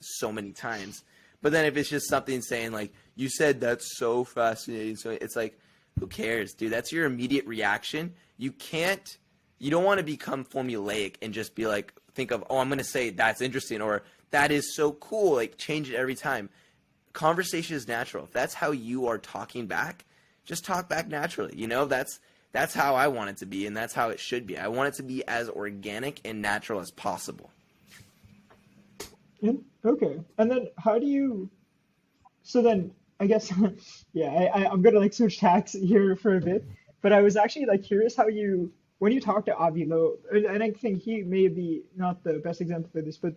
so many times. But then if it's just something saying like, you said that's so fascinating, so it's like, who cares, dude? That's your immediate reaction. You don't want to become formulaic and just be like, think of, oh, I'm going to say that's interesting or that is so cool. Like change it every time. Conversation is natural. If that's how you are talking back, just talk back naturally. You know, that's how I want it to be and that's how it should be. I want it to be as organic and natural as possible. Okay. And then so then I guess, yeah, I'm gonna like switch tacks here for a bit, but I was actually like curious how you, when you talk to Avi Loeb, and I think he may be not the best example for this, but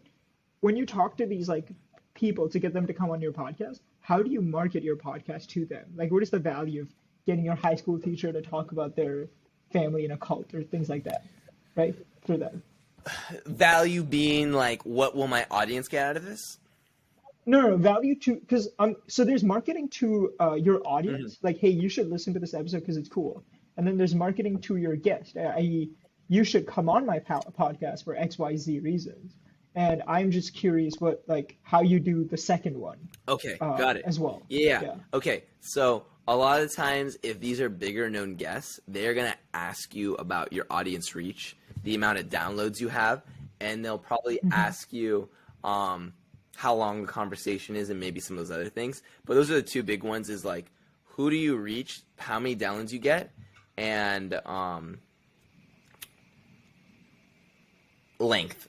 when you talk to these like people to get them to come on your podcast, how do you market your podcast to them? Like, what is the value of getting your high school teacher to talk about their family in a cult or things like that, right? For them. Value being like, what will my audience get out of this? No, value to, because so there's marketing to your Hmm. audience, like, hey, you should listen to this episode because it's cool. And then there's marketing to your guest, i.e., you should come on my podcast for XYZ reasons. And I'm just curious what, like, how you do the second one Okay, got it. as well. Yeah. Yeah. Okay. So a lot of times, if these are bigger known guests, they're gonna ask you about your audience reach, the amount of downloads you have, and they'll probably Hmm. ask you how long the conversation is, and maybe some of those other things. But those are the two big ones: is like who do you reach, how many downloads you get, and length.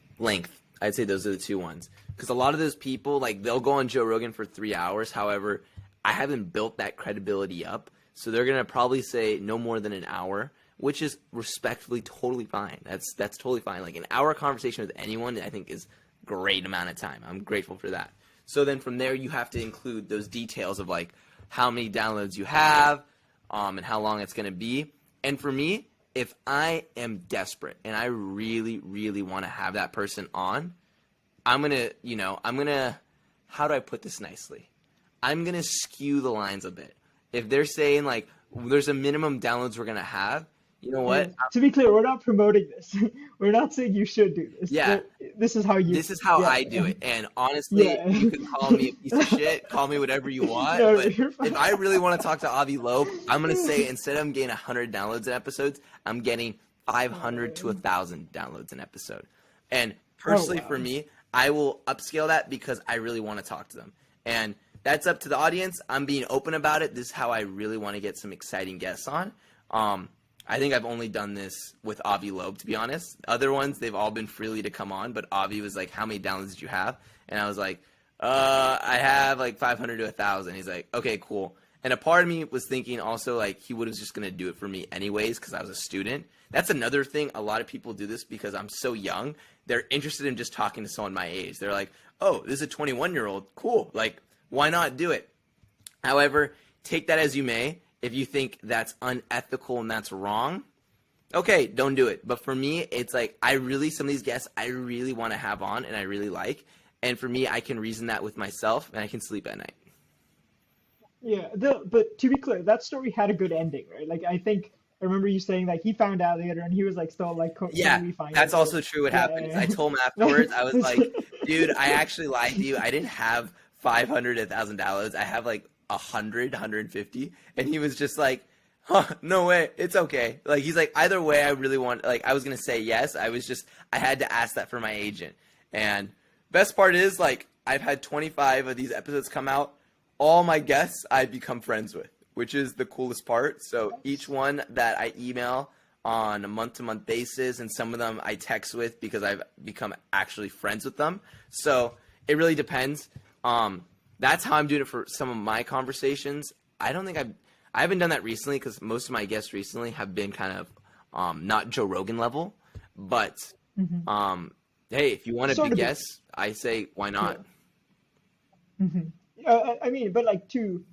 I'd say those are the two ones. Because a lot of those people, like, they'll go on Joe Rogan for 3 hours. However, I haven't built that credibility up. So they're going to probably say no more than an hour, which is respectfully totally fine. That's totally fine. Like, an hour conversation with anyone, I think, is great amount of time. I'm grateful for that. So then from there, you have to include those details of, like, how many downloads you have, and how long it's going to be. And for me, if I am desperate and I really, really want to have that person on, how do I put this nicely? I'm going to skew the lines a bit. If they're saying, like, there's a minimum downloads we're going to have, you know Yeah. what? To be clear, we're not promoting this. We're not saying you should do this. Yeah, This is how you, this is how yeah, I do it. And honestly, yeah. you can call me a piece of shit, call me whatever you want. No, But you're if fine. I really want to talk to Avi Loeb, I'm going to say instead of I'm getting 100 downloads in episodes, I'm getting 500 to 1,000 downloads an episode. And Oh, personally for wow. me, I will upscale that because I really want to talk to them. And that's up to the audience. I'm being open about it. This is how I really want to get some exciting guests on. I think I've only done this with Avi Loeb, to be honest. Other ones, they've all been freely to come on, but Avi was like, how many downloads did you have? And I was like, I have like 500 to 1,000. He's like, okay, cool. And a part of me was thinking also like he was just going to do it for me anyways because I was a student. That's another thing. A lot of people do this because I'm so young. They're interested in just talking to someone my age. They're like, oh, this is a 21-year-old. Cool. Like, why not do it? However, take that as you may. If you think that's unethical and that's wrong, okay, don't do it. But for me, it's like some of these guests I really want to have on and I really like. And for me, I can reason that with myself and I can sleep at night. Yeah, but to be clear, that story had a good ending, right? Like, I think I remember you saying like he found out later and he was like still like Yeah, totally fine that's with it. also true. What happened is I Yeah. told him afterwards, I was like, dude, I actually lied to you. I didn't have 500, $1,000. I have like 100, 150. And he was just like, huh, no way. It's okay. Like, he's like, either way, I really want, like, I was going to say yes. I had to ask that for my agent. And best part is, like, I've had 25 of these episodes come out. All my guests I've become friends with, which is the coolest part. So each one that I email on a month-to-month basis, and some of them I text with because I've become actually friends with them. So it really depends. That's how I'm doing it for some of my conversations. I haven't done that recently because most of my guests recently have been kind of not Joe Rogan level. But Hmm. hey, if you want to be Sort of. guests, I say why Yeah. not? Hmm. I mean, but like to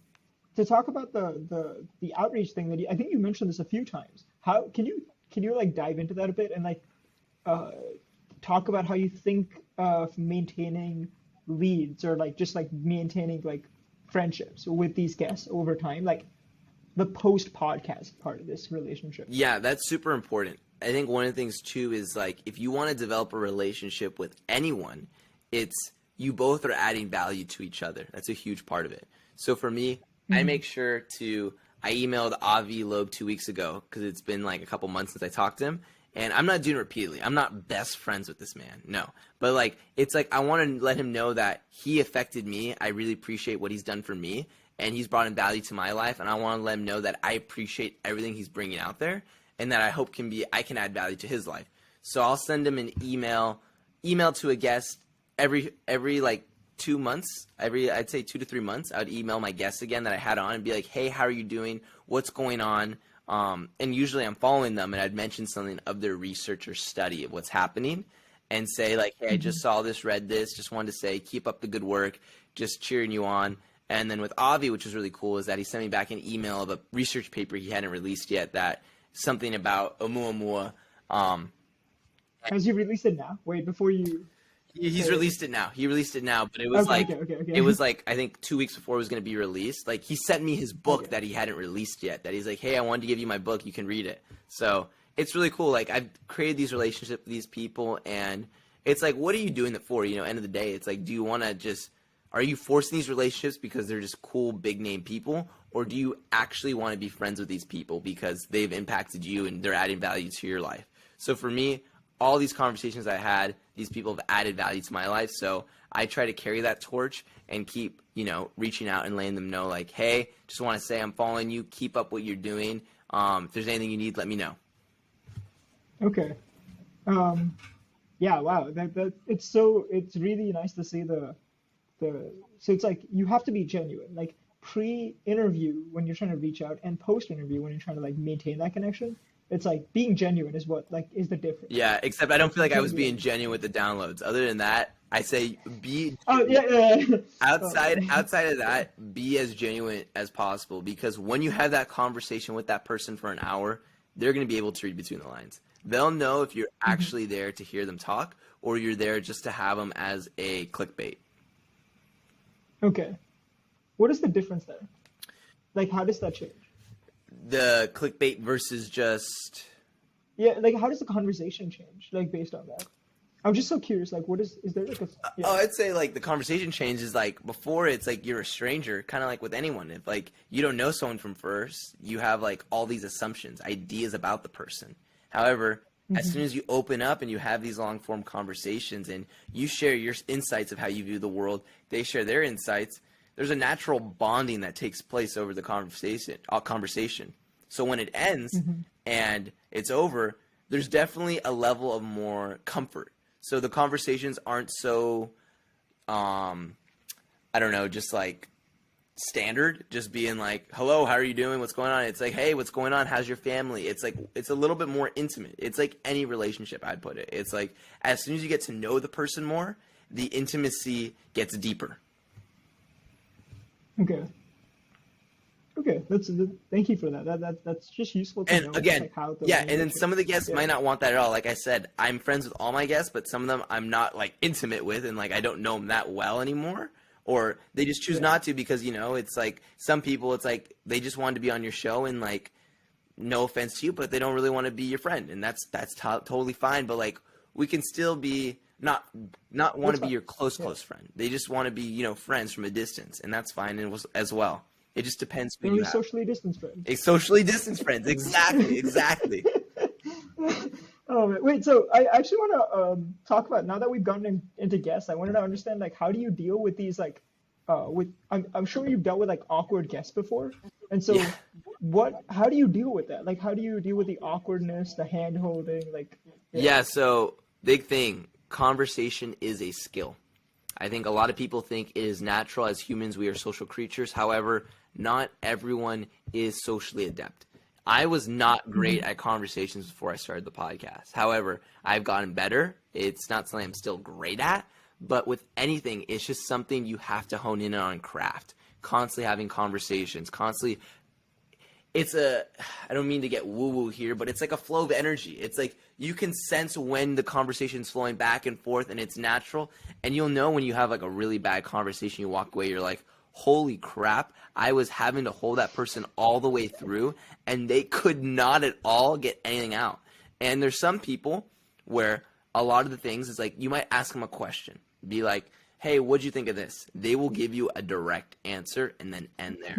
talk about the outreach thing that I think you mentioned this a few times. How can you like dive into that a bit and like uh, talk about how you think of maintaining leads or like just like maintaining like friendships with these guests over time, like the post podcast part of this relationship. Yeah, that's super important. I think one of the things too is like if you want to develop a relationship with anyone, it's you both are adding value to each other. That's a huge part of it. So for me, I Hmm. make sure I emailed Avi Loeb 2 weeks ago because it's been like a couple months since I talked to him. And I'm not doing it repeatedly. I'm not best friends with this man. No. But like, it's like I want to let him know that he affected me. I really appreciate what he's done for me. And he's brought in value to my life. And I want to let him know that I appreciate everything he's bringing out there. And that I hope I can add value to his life. So I'll send him an email to a guest every like 2 months, I'd say 2 to 3 months, I would email my guests again that I had on and be like, hey, how are you doing? What's going on? And usually I'm following them, and I'd mention something of their research or study of what's happening and say like, hey, I just saw this, read this, just wanted to say, keep up the good work, just cheering you on. And then with Avi, which was really cool, is that he sent me back an email of a research paper he hadn't released yet, that something about Oumuamua. Has he released it now? Wait, before you... He's released it now. He released it now, but it was okay. It was like, I think 2 weeks before it was going to be released. Like, he sent me his book that he hadn't released yet, that he's like, hey, I wanted to give you my book. You can read it. So it's really cool. Like, I've created these relationships with these people, and it's like, what are you doing it for? You know, end of the day, it's like, do you want to just, are you forcing these relationships because they're just cool, big name people? Or do you actually want to be friends with these people because they've impacted you and they're adding value to your life? So for me, all these conversations I had, these people have added value to my life. So I try to carry that torch and keep, you know, reaching out and letting them know like, hey, just want to say I'm following you. Keep up what you're doing. If there's anything you need, let me know. Okay. Yeah, wow. It's really nice to see so it's like you have to be genuine. Like pre-interview when you're trying to reach out and post-interview when you're trying to like maintain that connection. It's like being genuine is what like is the difference. Yeah, except I don't feel like I was being genuine with the downloads. Other than that, I say be outside of that, be as genuine as possible, because when you have that conversation with that person for an hour, they're going to be able to read between the lines. They'll know if you're actually there to hear them talk or you're there just to have them as a clickbait. Okay. What is the difference there? Like, how does that change? The clickbait versus just... Yeah, like, how does the conversation change, like, based on that? I'm just so curious, like, is there, like, a... Yeah. Oh, I'd say, like, the conversation changes, like, before it's, like, you're a stranger, kind of like with anyone. If, like, you don't know someone from first, you have, like, all these assumptions, ideas about the person. However, as soon as you open up and you have these long-form conversations and you share your insights of how you view the world, they share their insights, there's a natural bonding that takes place over the conversation. So when it ends and it's over, there's definitely a level of more comfort. So the conversations aren't so, I don't know, just like standard, just being like, hello, how are you doing? What's going on? It's like, hey, what's going on? How's your family? It's like, it's a little bit more intimate. It's like any relationship, I'd put it. It's like, as soon as you get to know the person more, the intimacy gets deeper. Okay. Thank you for that. That's just useful to know. And again, like how and then some of the guests might not want that at all. Like I said, I'm friends with all my guests, but some of them I'm not like intimate with, and like I don't know them that well anymore, or they just choose not to because, you know, it's like some people, it's like they just wanted to be on your show and like, no offense to you, but they don't really want to be your friend, and that's totally fine. But like we can still be not want to be your close friend. They just want to be, you know, friends from a distance, and that's fine as well. It just depends who you have. Socially distanced friends. Socially distanced friends, exactly. Oh, wait, so I actually want to talk about, now that we've gotten into guests, I wanted to understand, like, how do you deal with these, like, I'm sure you've dealt with, like, awkward guests before, and so how do you deal with that? Like, how do you deal with the awkwardness, the hand-holding, like... Yeah, so, big thing, conversation is a skill. I think a lot of people think it is natural. As humans, we are social creatures. However, not everyone is socially adept. I was not great at conversations before I started the podcast. However, I've gotten better. It's not something I'm still great at, but with anything, it's just something you have to hone in on and craft. Constantly having conversations, constantly. I don't mean to get woo-woo here, but it's like a flow of energy. It's like you can sense when the conversation's flowing back and forth and it's natural, and you'll know when you have like a really bad conversation, you walk away, you're like, holy crap, I was having to hold that person all the way through and they could not at all get anything out. And there's some people where a lot of the things is like, you might ask them a question, be like, hey, what'd you think of this? They will give you a direct answer and then end there.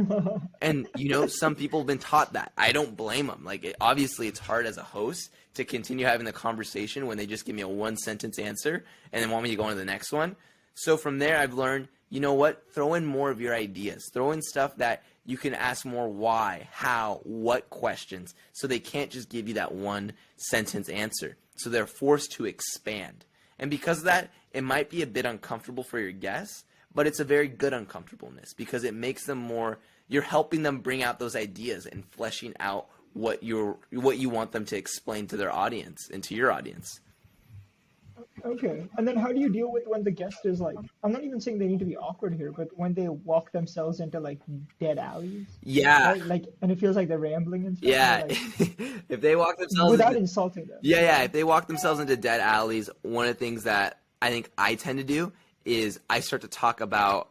And, you know, some people have been taught that. I don't blame them. Like, obviously, it's hard as a host to continue having the conversation when they just give me a one-sentence answer and then want me to go on to the next one. So from there, I've learned, you know what? Throw in more of your ideas. Throw in stuff that you can ask more why, how, what questions, so they can't just give you that one-sentence answer. So they're forced to expand. And because of that, it might be a bit uncomfortable for your guests, but it's a very good uncomfortableness because it makes them more, you're helping them bring out those ideas and fleshing out what you want them to explain to their audience and to your audience. Okay. And then how do you deal with when the guest is like, I'm not even saying they need to be awkward here, but when they walk themselves into like dead alleys, Yeah. right? Like, and it feels like they're rambling and stuff. Yeah. Like, If they walk themselves without insulting them. Yeah. If they walk themselves into dead alleys, one of the things that I think I tend to do is I start to talk about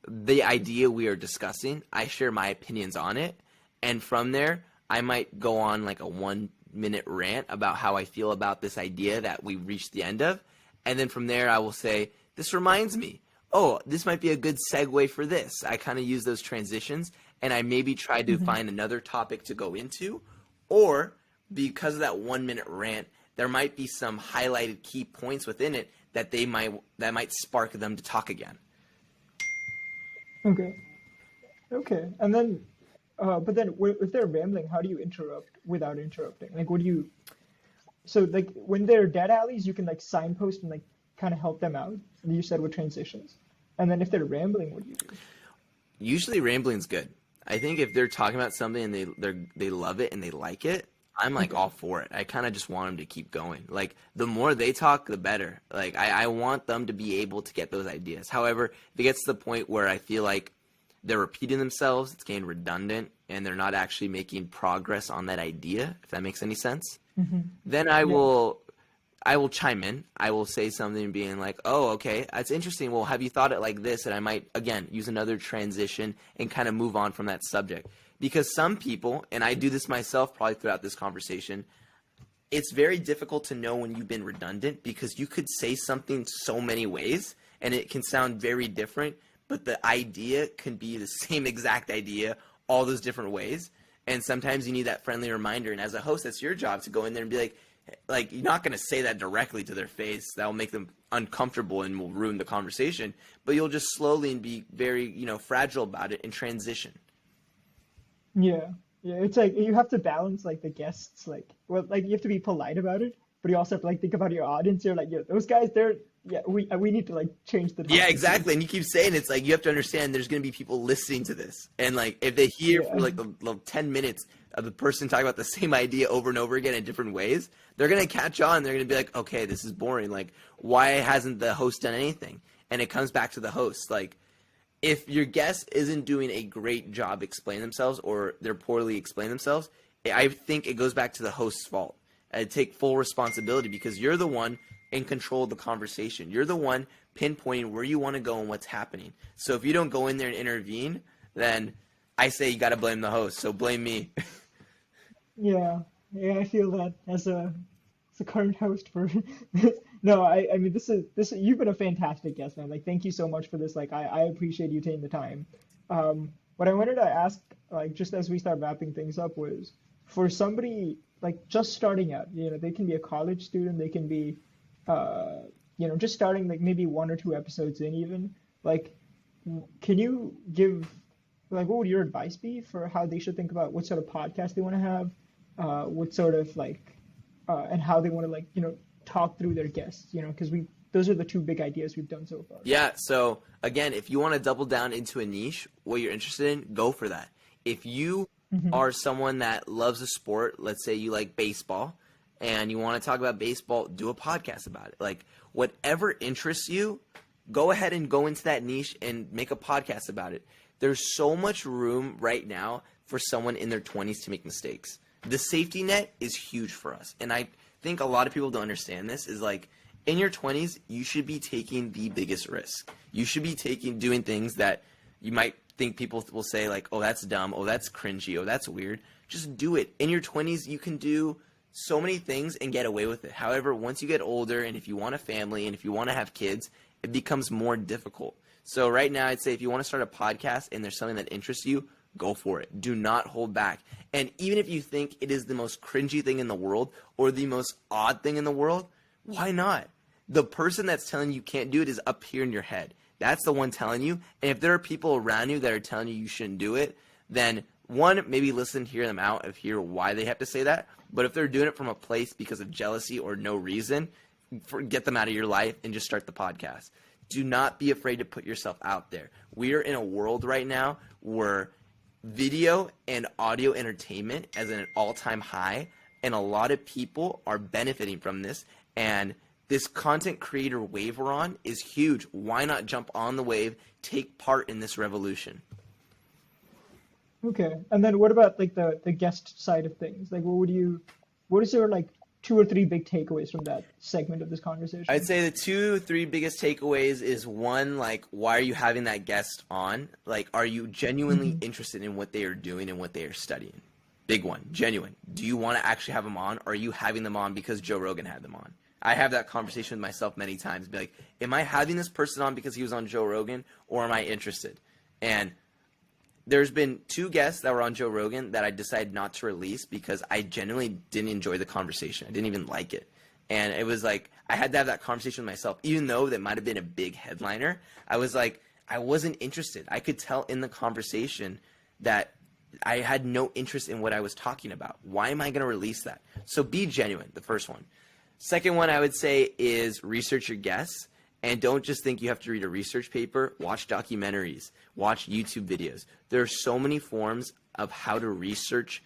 the idea we are discussing. I share my opinions on it. And from there, I might go on like a 1-minute rant about how I feel about this idea that we reached the end of. And then from there, I will say, this reminds me, oh, this might be a good segue for this. I kind of use those transitions, and I maybe try to find another topic to go into. Or because of that 1-minute rant, there might be some highlighted key points within it that might spark them to talk again. Okay. Okay. And then, but then if they're rambling, how do you interrupt without interrupting? Like, so like when they're dead alleys, you can like signpost and like kind of help them out. And you said with transitions. And then if they're rambling, what do you do? Usually rambling's good. I think if they're talking about something and they love it and they like it, I'm like all for it. I kind of just want them to keep going. Like the more they talk, the better. Like I want them to be able to get those ideas. However, if it gets to the point where I feel like they're repeating themselves, it's getting redundant, and they're not actually making progress on that idea, if that makes any sense, then I will chime in. I will say something being like, oh, okay, that's interesting. Well, have you thought it like this? And I might, again, use another transition and kind of move on from that subject. Because some people, and I do this myself probably throughout this conversation, it's very difficult to know when you've been redundant because you could say something so many ways and it can sound very different, but the idea can be the same exact idea all those different ways. And sometimes you need that friendly reminder. And as a host, that's your job to go in there and be like you're not going to say that directly to their face. That will make them uncomfortable and will ruin the conversation. But you'll just slowly and be very, fragile about it and transition. Yeah. Yeah. It's like you have to balance like the guests, like you have to be polite about it, but you also have to like think about your audience. You're like, yeah, those guys, we need to like change the topic. Yeah, exactly. And you keep saying it's like you have to understand there's going to be people listening to this. And like if they hear for like the 10 minutes of the person talking about the same idea over and over again in different ways, they're going to catch on. They're going to be like, okay, this is boring. Like, why hasn't the host done anything? And it comes back to the host. Like, if your guest isn't doing a great job explaining themselves or they're poorly explaining themselves, I think it goes back to the host's fault. I take full responsibility because you're the one in control of the conversation. You're the one pinpointing where you want to go and what's happening. So if you don't go in there and intervene, then I say you got to blame the host. So blame me. Yeah, I feel that as a current host for no, I mean this is you've been a fantastic guest, man. Like thank you so much for this. Like I appreciate you taking the time. What I wanted to ask, like just as we start wrapping things up, was for somebody like just starting out, they can be a college student, they can be just starting like maybe 1 or 2 episodes in even. Like can you give like what would your advice be for how they should think about what sort of podcast they want to have, what sort of like and how they want to like talk through their guests, because those are the 2 big ideas we've done so far. Yeah, so again, if you want to double down into a niche, what you're interested in, go for that. If you are someone that loves a sport, let's say you like baseball and you want to talk about baseball, do a podcast about it. Like whatever interests you, go ahead and go into that niche and make a podcast about it. There's so much room right now for someone in their 20s to make mistakes. The safety net is huge for us. And I think a lot of people don't understand this is like in your 20s, you should be taking the biggest risk. You should be doing things that you might think people will say like, oh, that's dumb. Oh, that's cringy. Oh, that's weird. Just do it. In your 20s, you can do so many things and get away with it. However, once you get older and if you want a family and if you want to have kids, it becomes more difficult. So right now, I'd say if you want to start a podcast and there's something that interests you, go for it. Do not hold back. And even if you think it is the most cringy thing in the world or the most odd thing in the world, why not? The person that's telling you can't do it is up here in your head. That's the one telling you. And if there are people around you that are telling you you shouldn't do it, then one, maybe listen, hear them out, and hear why they have to say that. But if they're doing it from a place because of jealousy or no reason, get them out of your life and just start the podcast. do not be afraid to put yourself out there. We are in a world right now where video and audio entertainment is at an all-time high, and a lot of people are benefiting from this. And this content creator wave we're on is huge. Why not jump on the wave, take part in this revolution? Okay. And then what about like the guest side of things? Like what is your like 2 or 3 big takeaways from that segment of this conversation? I'd say the 2, 3 biggest takeaways is, one, like, why are you having that guest on? Like, are you genuinely interested in what they are doing and what they are studying? Big one, genuine. Do you want to actually have them on, or are you having them on because Joe Rogan had them on? I have that conversation with myself many times. Be like, am I having this person on because he was on Joe Rogan, or am I interested? And there's been 2 guests that were on Joe Rogan that I decided not to release because I genuinely didn't enjoy the conversation. I didn't even like it. And it was like, I had to have that conversation with myself. Even though that might have been a big headliner, I was like, I wasn't interested. I could tell in the conversation that I had no interest in what I was talking about. Why am I going to release that? So be genuine, the first one. Second one I would say is research your guests. And don't just think you have to read a research paper. Watch documentaries. Watch YouTube videos. There are so many forms of how to research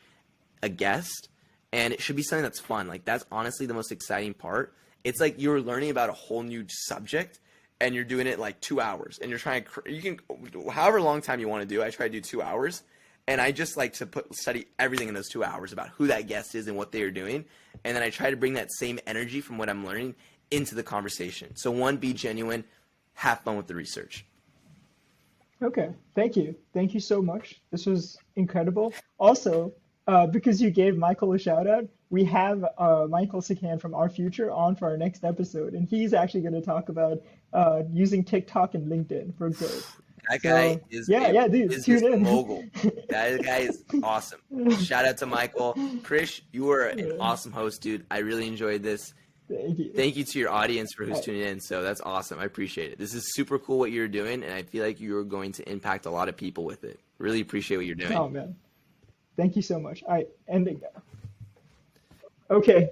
a guest, and it should be something that's fun. Like, that's honestly the most exciting part. It's like you're learning about a whole new subject, and you're doing it like 2 hours. And you're trying to, you can, however long time you want to do, I try to do 2 hours. And I just like to study everything in those 2 hours about who that guest is and what they are doing. And then I try to bring that same energy from what I'm learning into the conversation. So 1, be genuine, have fun with the research. Okay, thank you. Thank you so much. This was incredible. Also, because you gave Michael a shout out, we have Michael Sakan from Our Future on for our next episode, and he's actually going to talk about using TikTok and LinkedIn for growth. That guy is dude, tune in. mogul. That guy is awesome. Shout out to Michael. Krish, you are an awesome host, dude. I really enjoyed this. Thank you. Thank you to your audience for who's tuning in. So that's awesome. I appreciate it. This is super cool what you're doing, and I feel like you're going to impact a lot of people with it. Really appreciate what you're doing. Oh, man. Thank you so much. All right, ending now. Okay.